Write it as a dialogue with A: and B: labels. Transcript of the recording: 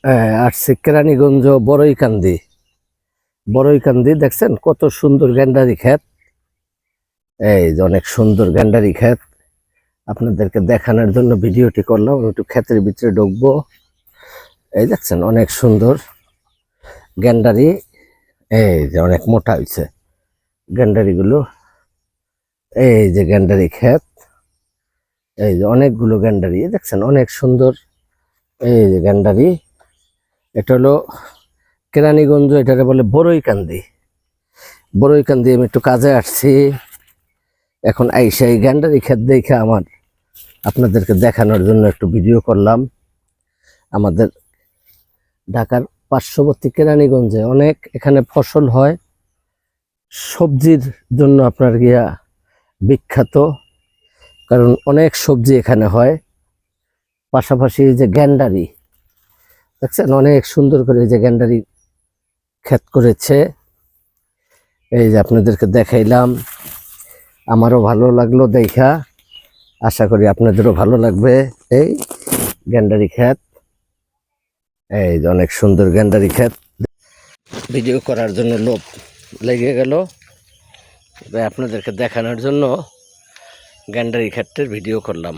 A: আসছে কেরানীগঞ্জ বড়ইকান্দি। বড়ইকান্দি দেখছেন কত সুন্দর গ্যান্ডারি ক্ষেত। এই যে অনেক সুন্দর গ্যান্ডারি ক্ষেত, আপনাদেরকে দেখানোর জন্য ভিডিওটি করলাম। একটু ক্ষেতের ভিতরে ঢুকবো। এই দেখছেন অনেক সুন্দর গ্যান্ডারি। এই যে অনেক মোটা হয়েছে গ্যান্ডারিগুলো। এই যে গ্যান্ডারি ক্ষেত, এই যে অনেকগুলো গ্যান্ডারি দেখছেন অনেক সুন্দর। এই যে গ্যান্ডারি, এটা হলো কেরানীগঞ্জ, এটারে বলে বড়ইকান্দি। বড়ইকান্দি আমি একটু কাজে আসছি, এখন আইসা এই গ্যান্ডারি ক্ষেত দেখে আপনাদেরকে দেখানোর জন্য একটু ভিডিও করলাম। আমাদের ঢাকার পার্শ্ববর্তী কেরানীগঞ্জে অনেক এখানে ফসল হয়, সবজির জন্য আপনার গিয়া বিখ্যাত, কারণ অনেক সবজি এখানে হয়। পাশাপাশি যে গ্যান্ডারি দেখছেন অনেক সুন্দর করে যে গ্যান্ডারি ক্ষেত করেছে। এই যে আপনাদেরকে দেখাইলাম, আমারও ভালো লাগলো দেখা, আশা করি আপনাদেরও ভালো লাগবে। এই গ্যান্ডারি ক্ষেত, এই যে অনেক সুন্দর গ্যান্ডারি ক্ষেত। ভিডিও করার জন্য লোভ লেগে গেল, আপনাদেরকে দেখানোর জন্য গ্যান্ডারি ক্ষেতের ভিডিও করলাম।